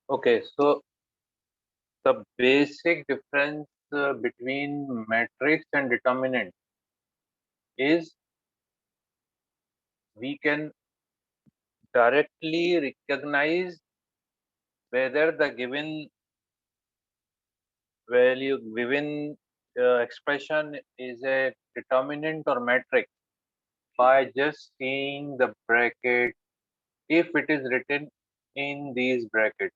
Okay, so the basic difference between matrix and determinant is we can directly recognize whether the given value, given expression is a determinant or matrix by just seeing the bracket if it is written in these brackets.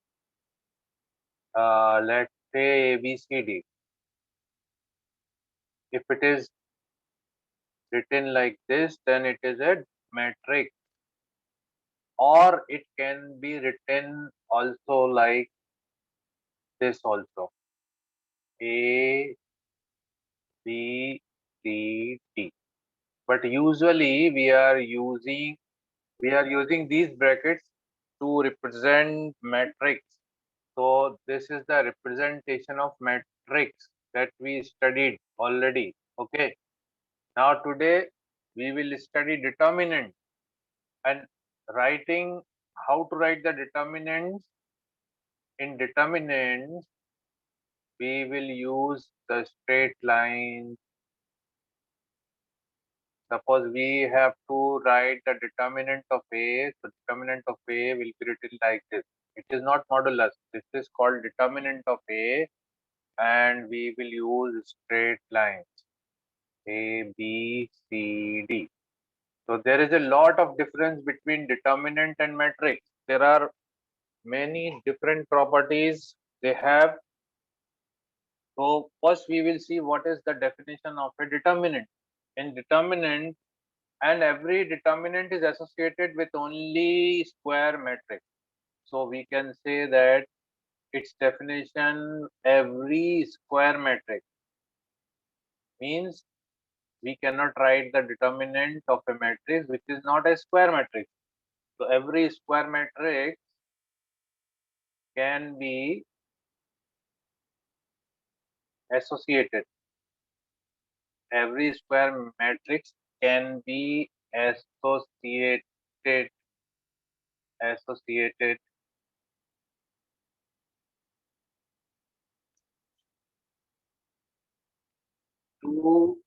Let's say ABCD. If it is written like this, then it is a matrix, or it can be written also like this also: A, B, C, D. But usually we are using these brackets to represent matrix. So this is the representation of matrix that we studied already. Okay. Now today we will study determinant and writing how to write the determinants. In determinants, we will use the straight line. Suppose we have to write the determinant of A, so determinant of A will be written like this. It is not modulus. This is called determinant of A, and we will use straight lines A, B, C, D. So there is a lot of difference between determinant and matrix. There are many different properties they have. So first we will see what is the definition of a determinant. In determinant, and every determinant is associated with only square matrix. So we can say that its definition, every square matrix means we cannot write the determinant of a matrix which is not a square matrix. So every square matrix can be associated. Every square matrix can be associated to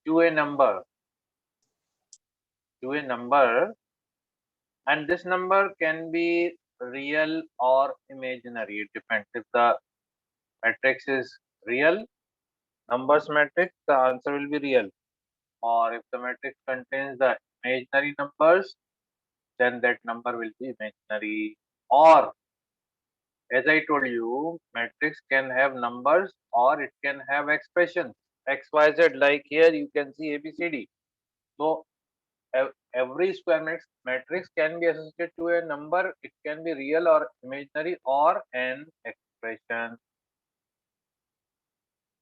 to a number to a number, and this number can be real or imaginary. It depends. If the matrix is real, numbers matrix, the answer will be real. Or if the matrix contains the imaginary numbers, then that number will be imaginary. Or as I told you, matrix can have numbers or it can have expressions x, y, z. Like here, you can see ABCD. So every square matrix can be associated to a number. It can be real or imaginary, or an expression,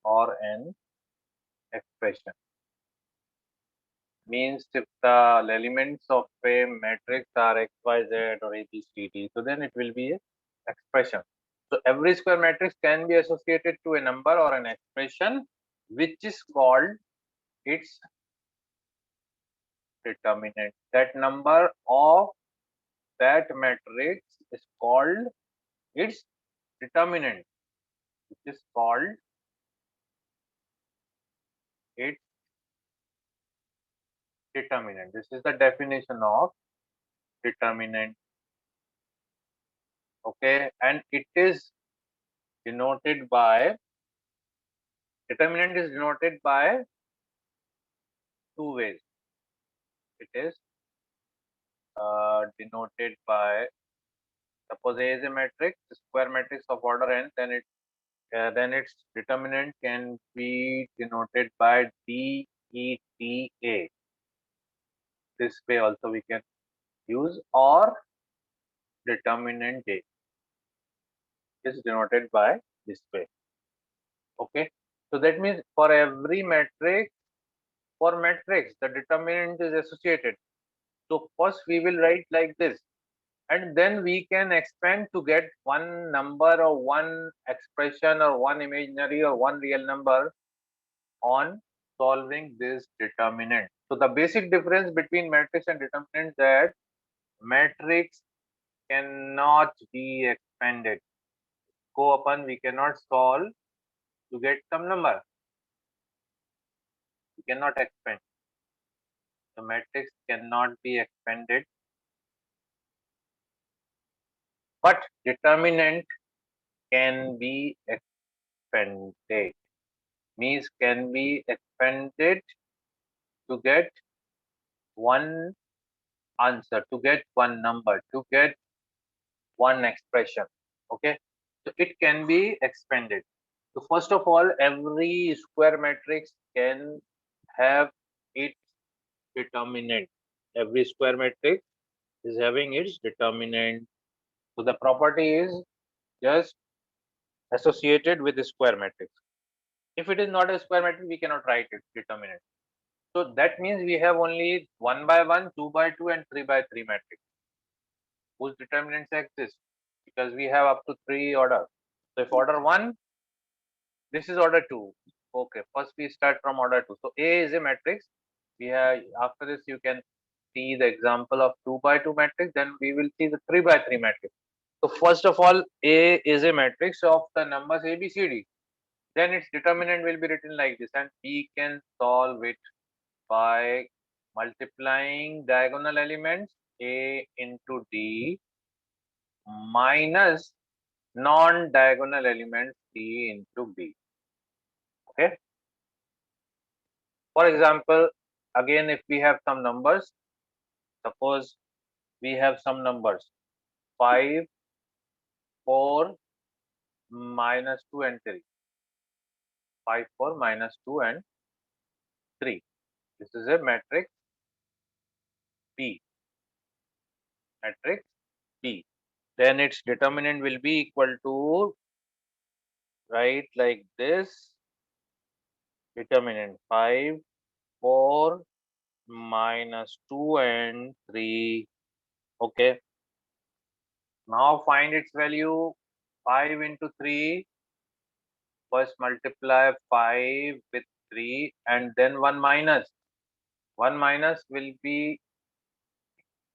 or an expression. Means if the elements of a matrix are x, y, z or a, b, c, d, so then it will be a expression. So every square matrix can be associated to a number or an expression, which is called its determinant. That number of that matrix is called its determinant, which is called its determinant. This is the definition of determinant. Okay, and it is denoted by, determinant is denoted by two ways. It is denoted by, suppose A is a matrix, square matrix of order n, then its determinant can be denoted by DETA. This way also we can use, or determinant A is denoted by this way. Okay, so that means for every matrix, the determinant is associated. So first we will write like this, and then we can expand to get one number or one expression or one imaginary or one real number on solving this determinant. So the basic difference between matrix and determinant, that matrix cannot be expanded. Go upon, we cannot solve to get some number. We cannot expand. The matrix cannot be expanded, but determinant can be expanded. Means can be expanded to get one answer, to get one number, to get one expression. Okay, so it can be expanded. So first of all, every square matrix can have its determinant. Every square matrix is having its determinant. So the property is just associated with the square matrix. If it is not a square matrix, we cannot write its determinant. So that means we have only 1 by 1, 2 by 2 and 3 by 3 matrix whose determinants exist, because we have up to 3 orders. So if order 1, this is order 2. Okay, first we start from order 2. So A is a matrix. We have, after this you can see the example of 2 by 2 matrix, then we will see the 3 by 3 matrix. So first of all, A is a matrix of the numbers A, B, C, D. Then its determinant will be written like this, and we can solve it by multiplying diagonal elements A into D minus non-diagonal elements C into B. Okay. For example, again, if we have some numbers, suppose we have some numbers 5, 4, minus 2 and 3. 5, 4, minus 2 and 3. This is a matrix B. Matrix B. Then its determinant will be equal to, right, like this. Determinant 5, 4, minus 2 and 3. Okay. Now find its value. 5 into 3. First multiply 5 with 3 and then 1 minus. 1 minus will be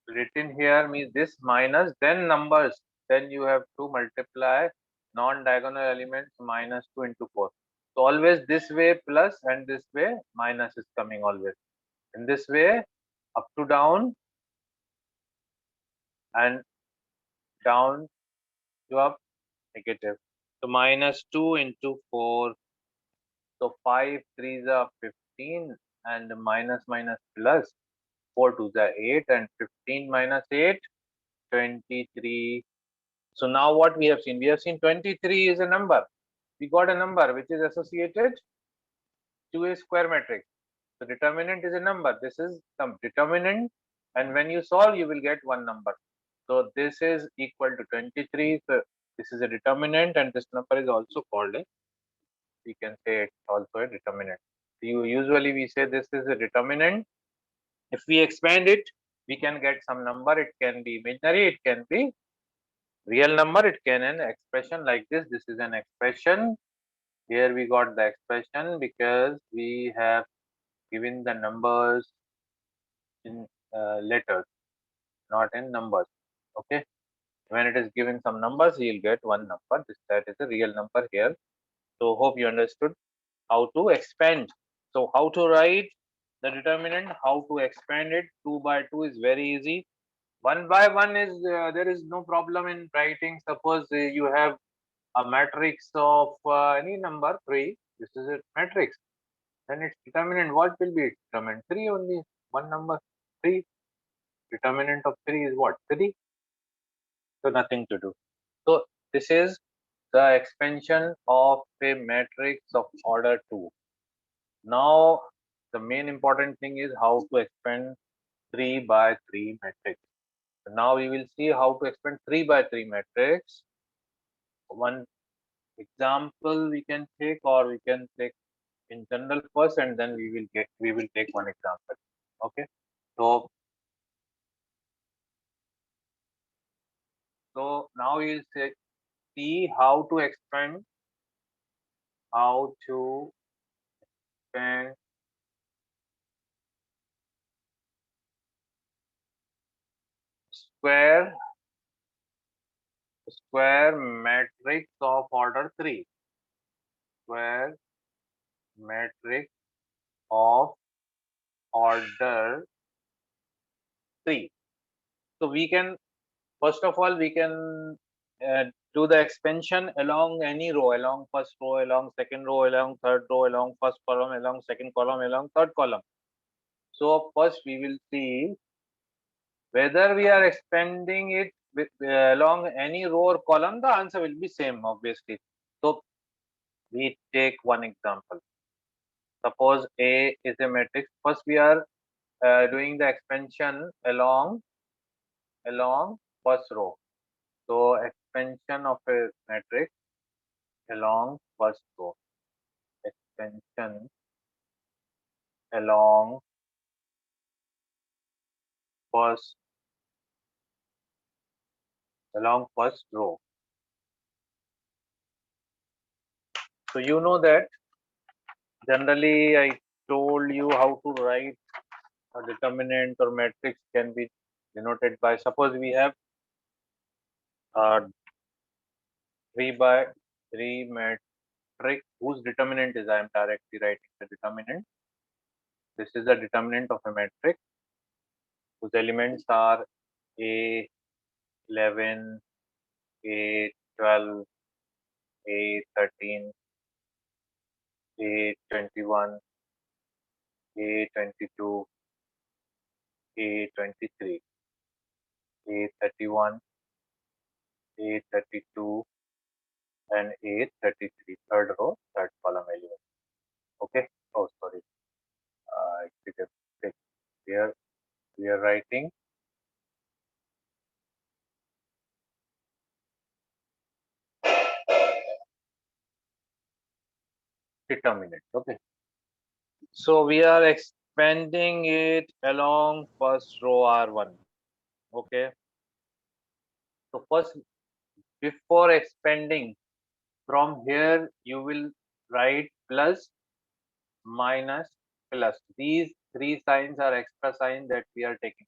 written here, means this minus, then numbers. Then you have to multiply non-diagonal elements minus 2 into 4. So always this way plus and this way minus is coming always. In this way, up to down and down to up negative. So minus 2 into 4. So 5 3s are 15 and minus minus plus 4 2s are 8 and 15 minus 8, 23. So now what we have seen? We have seen 23 is a number. We got a number which is associated to a square matrix. So determinant is a number. This is some determinant, and when you solve, you will get one number. So this is equal to 23. So this is a determinant, and this number is also called a, we can say it's also a determinant. Usually we say this is a determinant. If we expand it, we can get some number. It can be imaginary, it can be real number, it can an expression like this. This is an expression. Here we got the expression because we have given the numbers in letters, not in numbers. Okay, when it is given some numbers, you'll get one number. That is a real number here. So hope you understood how to expand. So how to write the determinant, how to expand it. 2 by 2 is very easy. 1 by 1 is there is no problem in writing. Suppose you have a matrix of any number 3. This is a matrix. Then its determinant, what will be its determinant? 3 only. One number 3. Determinant of 3 is what? 3. So nothing to do. So this is the expansion of a matrix of order 2. Now the main important thing is how to expand 3 by 3 matrix. So now we will see how to expand 3 by 3 matrix. One example we can take, or we can take in general first, and then we will take one example. Okay. So now we'll see how to expand expand square square matrix of order 3. Square matrix of order 3. So we can, first of all, we can do the expansion along any row, along first row, along second row, along third row, along first column, along second column, along third column. So first we will see whether we are expanding it with, along any row or column. The answer will be same, obviously. So we take one example. Suppose A is a matrix. First we are doing the expansion along first row. So expansion of a matrix along first row. Expansion along first row. So you know that generally I told you how to write a determinant or matrix can be denoted by, suppose we have a 3 by 3 matrix whose determinant is, I am directly writing the determinant. This is the determinant of a matrix whose elements are A11, A12, A13, A21, A22, A23, A31, A32, and A33. Third row, third column element. Okay. Oh, sorry. I did a mistake. Here we are writing determinant. Okay. So we are expanding it along first row R1. Okay. So first, before expanding, from here you will write plus, minus, plus. These three signs are extra signs that we are taking.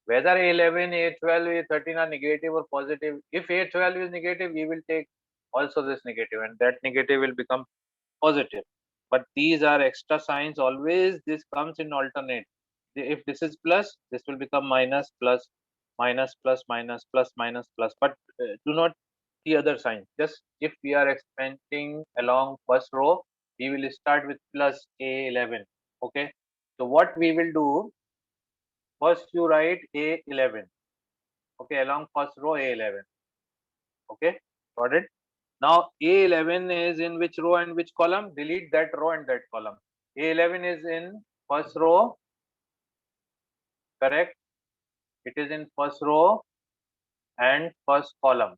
Whether A11, A12, A13 are negative or positive. If A12 is negative, we will take also this negative, and that negative will become positive. But these are extra signs. Always this comes in alternate. If this is plus, this will become minus, plus, minus, plus, minus, plus, minus, plus. But do not the other sign. Just if we are expanding along first row, we will start with plus A11. Okay. So what we will do, first you write A11. Okay, along first row A11. Okay, got it. Now A11 is in which row and which column? Delete that row and that column. A11 is in first row, correct? It is in first row and first column.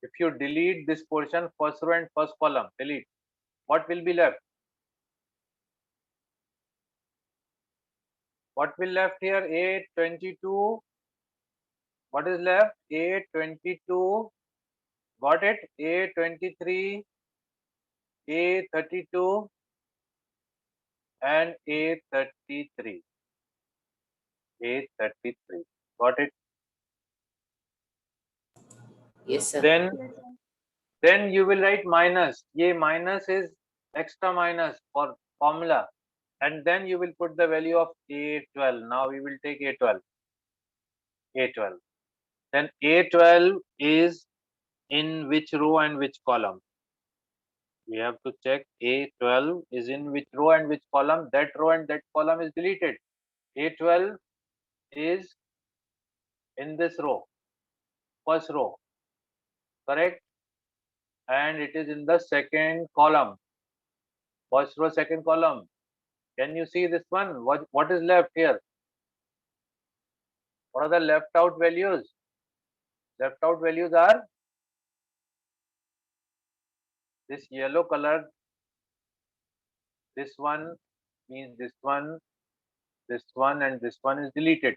If you delete this portion, first row and first column, delete. What will be left? What will left here? A22. What is left? A22. Got it? A23, A32, and A33. A33. Got it? Yes, sir. Then you will write minus. Ye minus is extra minus for formula. And then you will put the value of A12. Now we will take A12. A12. Then A12 is in which row and which column? We have to check A12 is in which row and which column. That row and that column is deleted. A12 is in this row, first row, correct? And it is in the second column, first row, second column. Can you see this one? What is left here? What are the left out values? Left out values are this yellow color. This one means this one, and this one is deleted.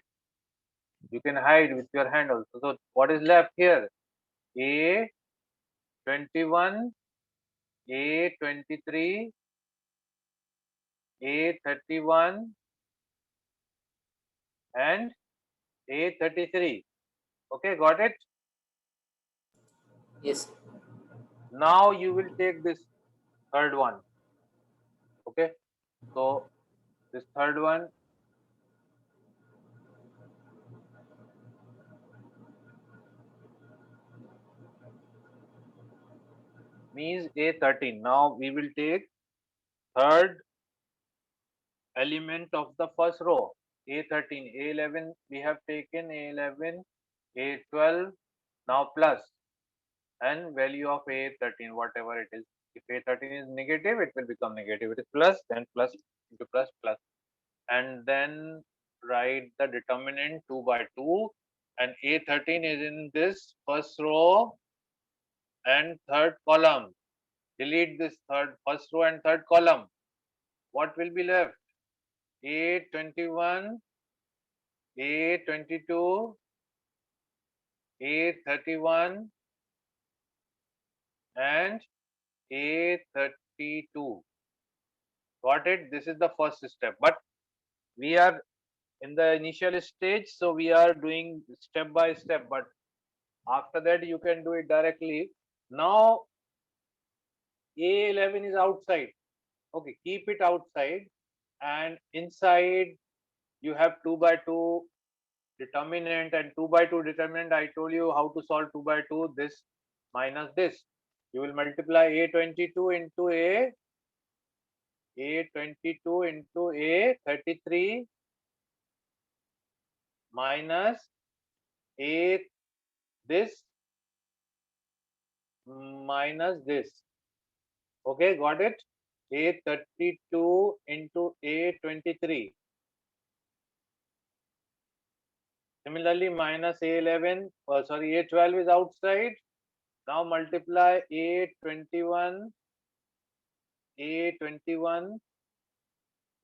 You can hide with your hand also. So what is left here? A21, A23, A31, and A33. Okay, got it? Yes. Now you will take this third one. Okay, so this third one means A13. Now we will take third element of the first row, A13. A11 we have taken, A11, A12, now plus, and value of A13, whatever it is. If A13 is negative, it will become negative. It is plus, then plus into plus, plus. And then write the determinant 2 by 2. And A13 is in this first row and third column. Delete this first row and third column. What will be left? A21, A22, A31, and A32. Got it? This is the first step. But we are in the initial stage, so we are doing step by step. But after that, you can do it directly. Now, A11 is outside. Okay, keep it outside. And inside, you have 2 by 2 determinant, and 2 by 2 determinant. I told you how to solve 2 by 2, this minus this. You will multiply A22 into A22 into A33 minus A this minus this. Okay, got it? A32 into A23. Similarly, minus A11, sorry, A12 is outside. Now multiply A21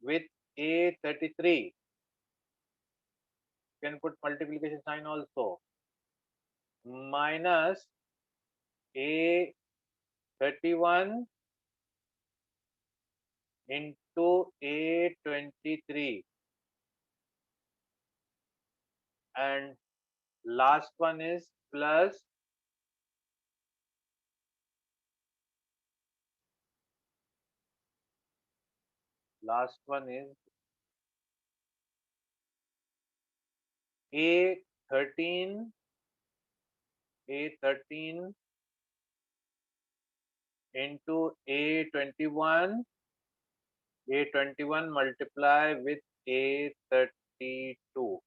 with A33. You can put multiplication sign also. Minus A31 into A23. And last one is plus last one is A13 A13 into A21 multiply with A32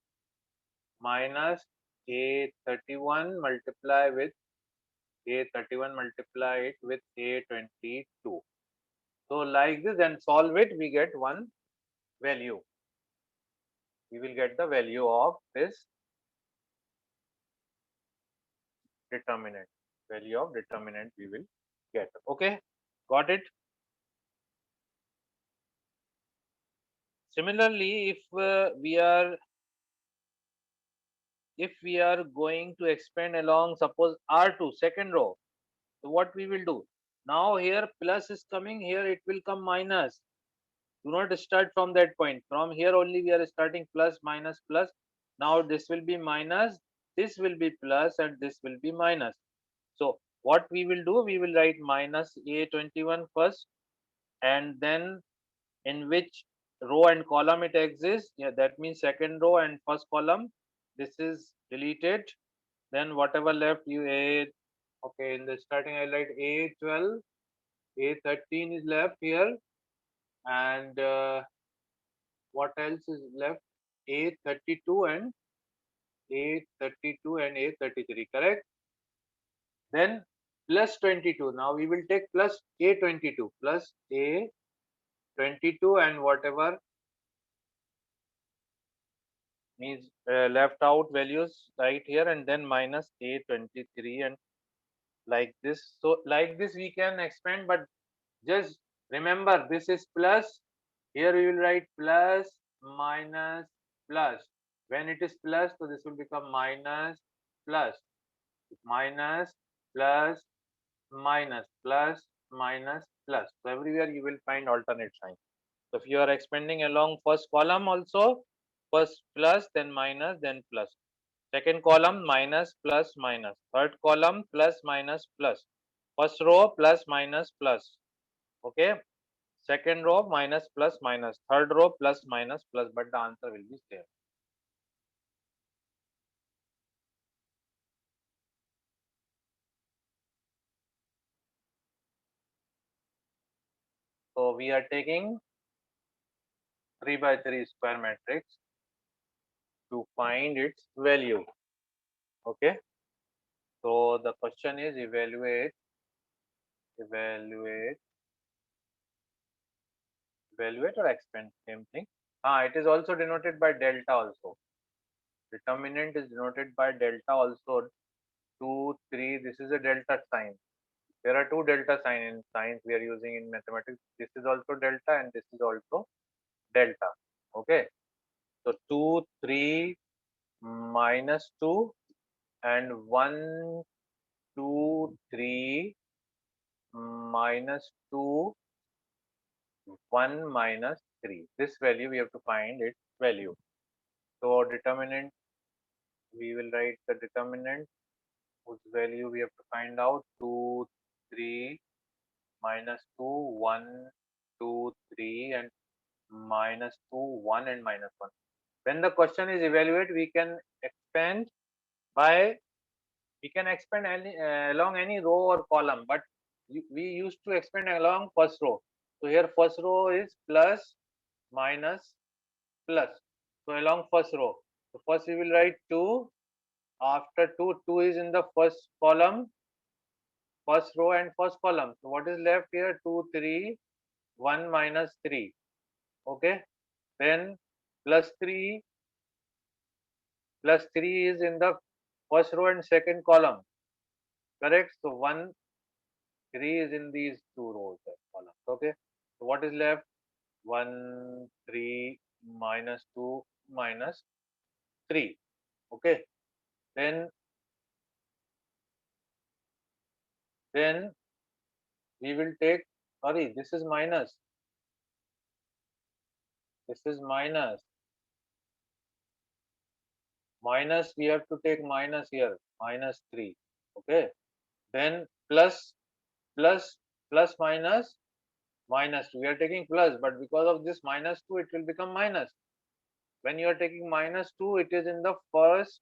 minus A31 multiply with A31 multiply it with A22. So like this, and solve it, we get one value. We will get the value of this determinant. Value of determinant we will get. Okay, got it? Similarly, if we are going to expand along, suppose R2 second row, so what we will do? Now here plus is coming, here it will come minus. Do not start from that point. From here only we are starting plus, minus, plus. Now this will be minus, this will be plus, and this will be minus. So what we will do? We will write minus A21 first, and then in which row and column it exists. Yeah, that means second row and first column. This is deleted. Then whatever left you A. Okay, in the starting I write A12, A13 is left here, and what else is left? A32 and A32 and A33, correct? Then plus 22. Now we will take plus A22, plus A22, and whatever means left out values right here, and then minus A23, and like this. So like this we can expand, but just remember this is plus. Here we will write plus, minus, plus. When it is plus, so this will become minus, plus, minus, plus, minus, plus, minus, plus. So everywhere you will find alternate sign. So if you are expanding along first column also, first plus, then minus, then plus. Second column minus plus minus. Third column plus minus plus. First row plus minus plus. Okay. Second row minus plus minus. Third row plus minus plus. But the answer will be same. So we are taking 3 by 3 square matrix to find its value. Okay. So the question is evaluate or expand, same thing. It is also denoted by delta also. Determinant is denoted by delta also. 2, 3, this is a delta sign. There are two delta sign in science we are using in mathematics. This is also delta and this is also delta. Okay. So 2, 3, minus 2 and 1, 2, 3, minus 2, 1 minus 3. This value we have to find its value. So determinant, we will write the determinant whose value we have to find out. 2, 3, minus 2, 1, 2, 3 and minus 2, 1 and minus 1. When the question is evaluate, expand by we can expand along any row or column, but we used to expand along first row. So here first row is plus, minus, plus. So along first row. So first we will write 2. After 2, 2 is in the first column, first row and first column. So what is left here? 2, 3, 1 minus 3. Okay. Then plus 3 is in the first row and second column. Correct. So 1, 3 is in these two rows and columns. Okay. So what is left? 1, 3 minus 2 minus 3. Okay. Then we will take, sorry, this is minus. This is minus. Minus, we have to take minus here, minus 3. Okay. Then plus, minus, minus 2. We are taking plus, but because of this minus 2, it will become minus. When you are taking minus 2, it is in the first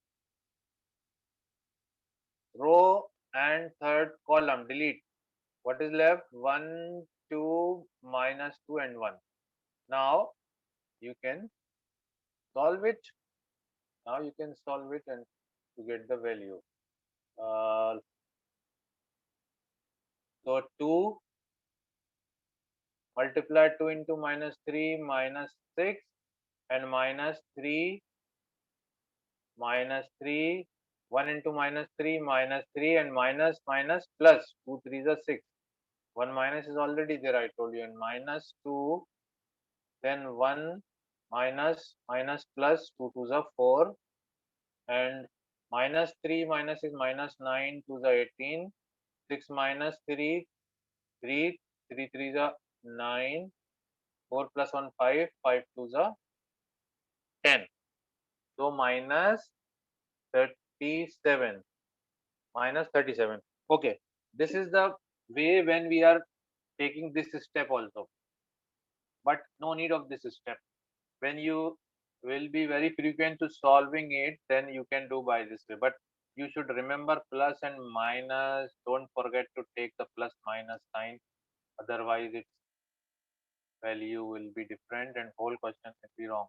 row and third column. Delete. What is left? 1, 2, minus 2 and 1. Now you can solve it. Now you can solve it and to get the value. So 2 multiply 2 into minus 3 minus 6 and minus 3 minus 3, 1 into minus 3 minus 3 and minus minus plus 2 3 is 6. 1 minus is already there, I told you, and minus 2, then 1 minus minus plus 2 2 is 4 and minus 3 minus is minus 9 2 is 18, 6 minus 3 3 3 3 is 9, 4 plus 1 5, 5 2 is 10. So minus 37, minus 37. Okay, this is the way when we are taking this step also, but no need of this step. When you will be very frequent to solving it, then you can do by this way. But you should remember plus and minus. Don't forget to take the plus minus sign, otherwise its value will be different and whole question will be wrong.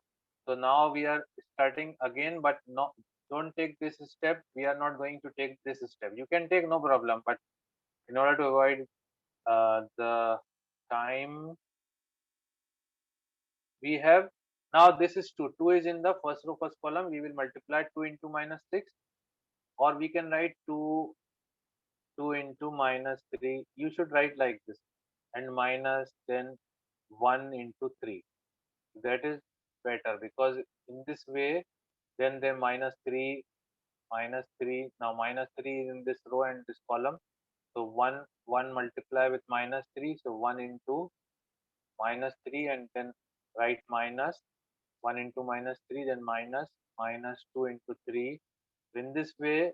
So now we are starting again, but no, don't take this step. We are not going to take this step. You can take, no problem, but in order to avoid the time, we have now this is 2. 2 is in the first row, first column. We will multiply 2 into minus 6, or we can write 2 into minus 3. You should write like this, and minus then 1 into 3. That is better, because in this way, then they minus 3, minus 3. Now minus 3 is in this row and this column. So 1 multiply with minus 3. So 1 into minus 3 and then write minus 1 into minus 3, then minus 2 into 3 In this way,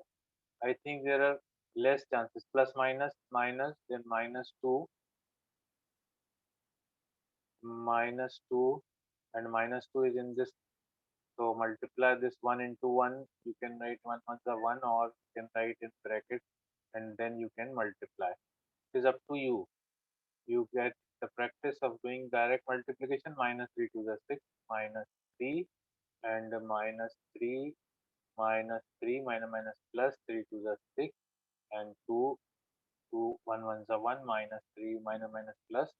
I think there are less chances. Plus minus minus, then minus 2, and minus 2 is in this. So multiply this 1 into 1. You can write 1 ones are 1, or you can write in bracket and then you can multiply. It is up to you. You get the practice of doing direct multiplication. Minus 3 to the 6, minus 3, and minus 3, minus 3, minus plus 3 to the 6, and 2, 2, 1 ones are 1, minus 3, minus plus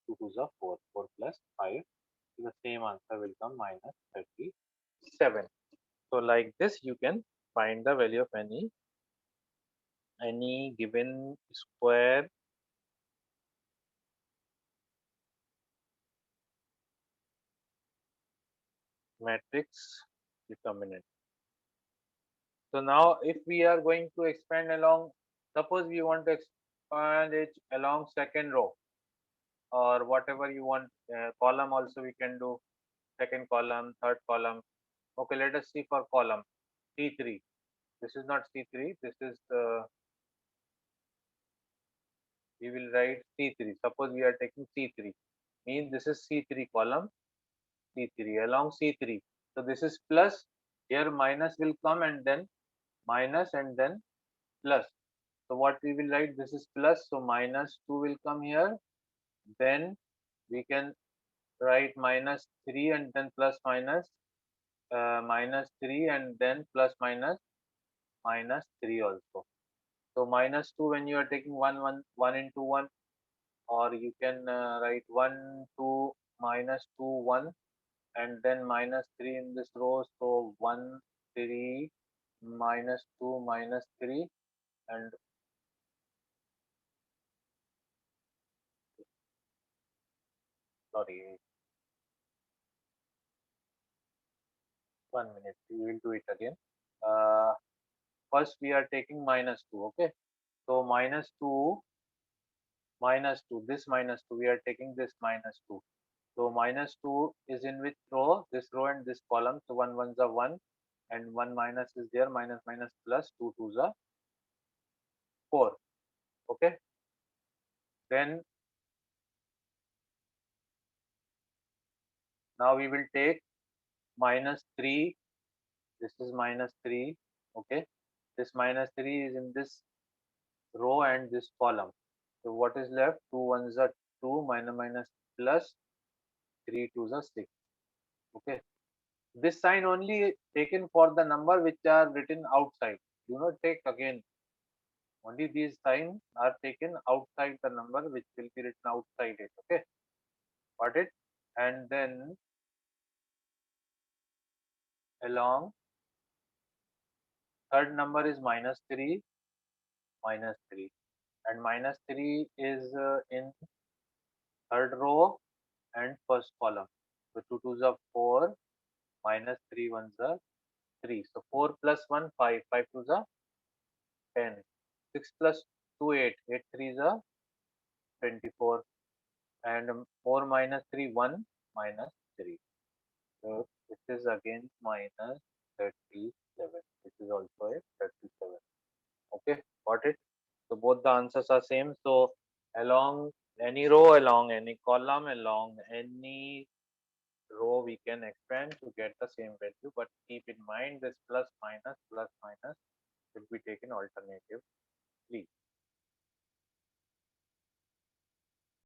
2 to the 4, 4 plus 5. So the same answer will come minus 37. So like this, you can find the value of any given square matrix determinant. So now if we are going to expand along, suppose we want to expand it along second row or whatever you want, column also we can do, second column, third column. Okay, let us see for column C3. This is not C3, this is we will write C3. Suppose we are taking C3, means this is C3 column, C3 along C3. So this is plus, here minus will come and then minus and then plus. So what we will write, this is plus, so minus 2 will come here. Then we can write minus 3 and then plus minus, minus 3 and then plus minus, minus 3 also. So minus 2 when you are taking 1 into 1, or you can write 1, 2, minus 2, 1, and then minus 3 in this row. So 1, 3, minus 2, minus 3, and sorry, 1 minute, we will do it again. Uh, First we are taking minus 2, okay? So minus 2, minus 2, this minus 2, we are taking this minus 2. So minus 2 is in which row? This row and this column. So 1 ones are 1, and 1 minus is there, minus minus plus 2 twos are 4. Okay. Then now we will take minus 3. This is minus 3. Okay. This minus 3 is in this row and this column. So what is left? 2 ones are 2, minus minus plus 3 twos are 6. Okay. This sign only taken for the number which are written outside. Do not take again. Only these signs are taken outside the number which will be written outside it. Okay. Got it? And then along third number is minus 3, minus 3. And minus 3 is in third row and first column. So 2 twos are 4, minus 3 ones are 3. So 4 plus 1, 5, 5 twos are 10. 6 plus 2, 8, 8 threes are 24. And 4 minus 3, 1, minus 3. So this is again minus 37. This is also a 37. Okay, got it? So both the answers are same. So along any row, along any column, along any row, we can expand to get the same value. But keep in mind this plus minus should be taken alternatively.